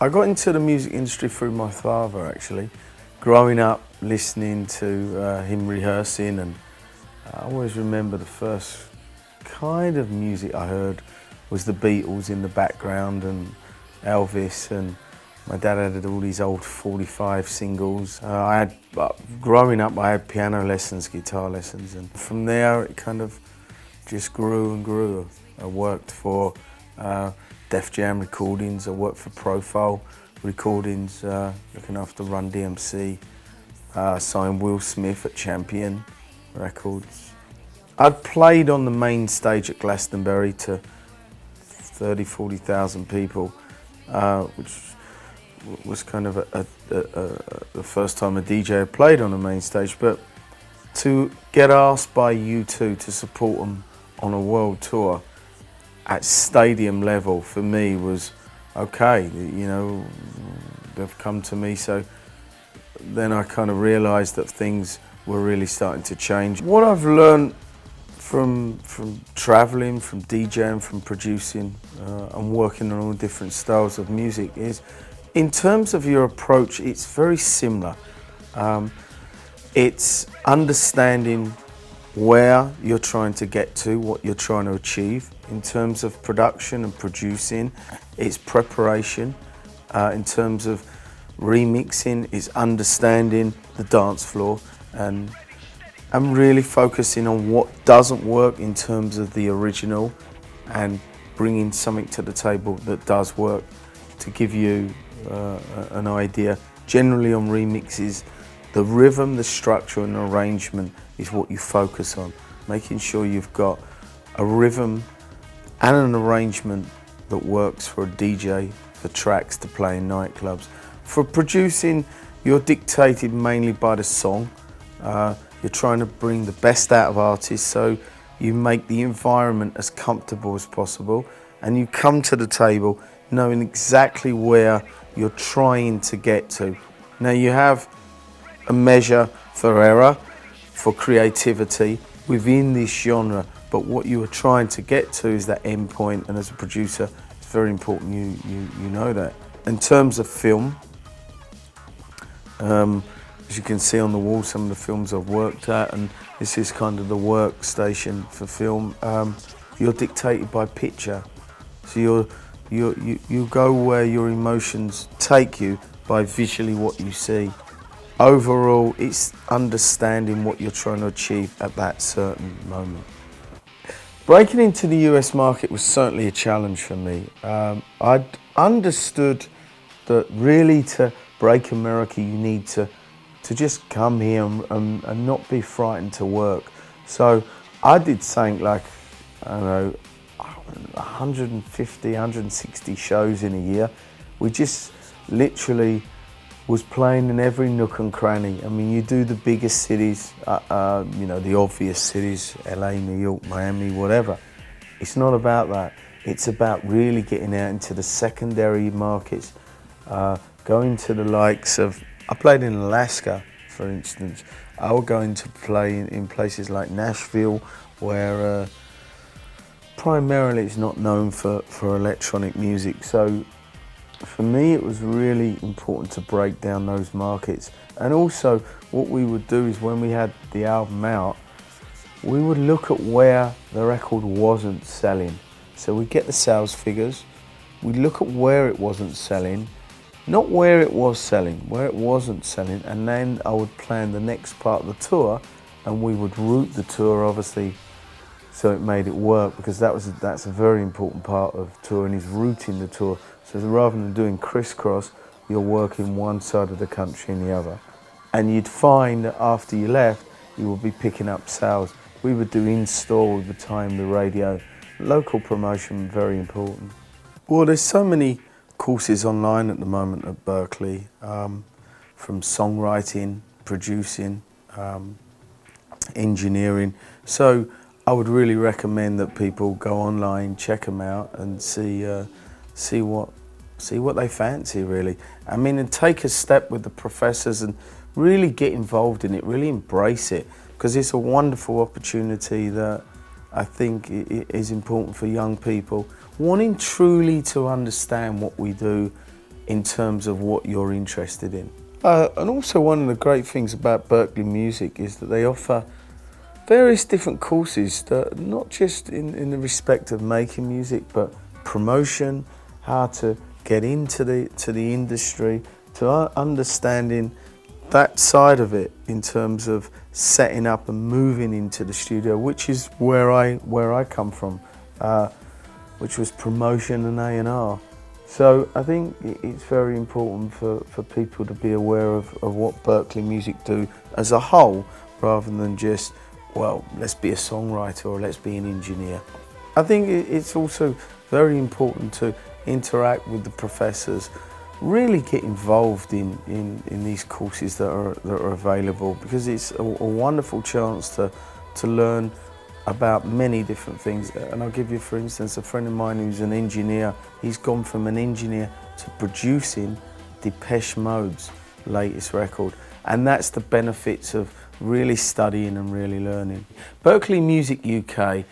I got into the music industry through my father, actually. Growing up, listening to him rehearsing, and I always remember the first kind of music I heard was the Beatles in the background and Elvis, and my dad had all these old 45 singles. Growing up, I had piano lessons, guitar lessons, and from there it kind of just grew and grew. I worked for Def Jam Recordings, I worked for Profile Recordings, looking after Run DMC, signed Will Smith at Champion Records. I'd played on the main stage at Glastonbury to 40,000 people, which was kind of the first time a DJ had played on the main stage. But to get asked by U2 to support them on a world tour at stadium level, for me was okay, you know, they've come to me. So then I kind of realised that things were really starting to change. What I've learned from travelling, from DJing, from producing and working on all different styles of music is, in terms of your approach, it's very similar. It's understanding where you're trying to get to, what you're trying to achieve. In terms of production and producing, it's preparation. In terms of remixing, it's understanding the dance floor, and I'm really focusing on what doesn't work in terms of the original and bringing something to the table that does work to give you an idea. Generally on remixes, the rhythm, the structure and arrangement is what you focus on, making sure you've got a rhythm and an arrangement that works for a DJ, for tracks to play in nightclubs. For producing, you're dictated mainly by the song. You're trying to bring the best out of artists, so you make the environment as comfortable as possible, and you come to the table knowing exactly where you're trying to get to. Now you have a measure for error, for creativity within this genre, but what you are trying to get to is that end point, and as a producer, it's very important you know that. In terms of film, as you can see on the wall, some of the films I've worked at, and this is kind of the workstation for film. You're dictated by picture, so you go where your emotions take you by visually what you see. Overall, it's understanding what you're trying to achieve at that certain moment. Breaking into the US market was certainly a challenge for me. I'd understood that really to break America, you need to just come here and not be frightened to work. So I did something like, I don't know, 150, 160 shows in a year. We just literally was playing in every nook and cranny. I mean, you do the biggest cities, you know, the obvious cities, LA, New York, Miami, whatever. It's not about that. It's about really getting out into the secondary markets, going to the likes of, I played in Alaska, for instance. I would go into play in places like Nashville, where primarily it's not known for electronic music. So for me, it was really important to break down those markets. And also, what we would do is when we had the album out, we would look at where the record wasn't selling. So we'd get the sales figures, we'd look at where it wasn't selling, not where it was selling, where it wasn't selling, and then I would plan the next part of the tour, and we would route the tour, obviously, so it made it work, because that's a very important part of touring, is routing the tour. So rather than doing crisscross, you're working one side of the country and the other. And you'd find that after you left, you would be picking up sales. We would do in-store with the time, the radio. Local promotion, very important. Well, there's so many courses online at the moment at Berklee, from songwriting, producing, engineering. So I would really recommend that people go online, check them out, and see what they fancy, really. I mean, and take a step with the professors and really get involved in it, really embrace it, because it's a wonderful opportunity that I think is important for young people wanting truly to understand what we do in terms of what you're interested in. And also one of the great things about Berklee Music is that they offer various different courses that not just in the respect of making music, but promotion, how to get into the industry, to understanding that side of it in terms of setting up and moving into the studio, which is where I come from, which was promotion and A&R. So I think it's very important for people to be aware of what Berklee Music do as a whole, rather than just, well, let's be a songwriter or let's be an engineer. I think it's also very important to interact with the professors, really get involved in these courses that are available, because it's a wonderful chance to learn about many different things. And I'll give you, for instance, a friend of mine who's an engineer. He's gone from an engineer to producing Depeche Mode's latest record, and that's the benefits of really studying and really learning. Berklee Music UK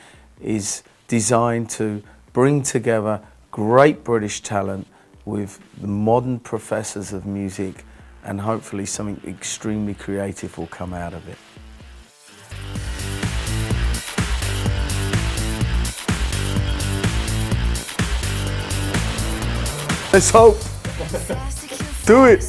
is designed to bring together great British talent with the modern professors of music, and hopefully something extremely creative will come out of it. Let's hope. Do it.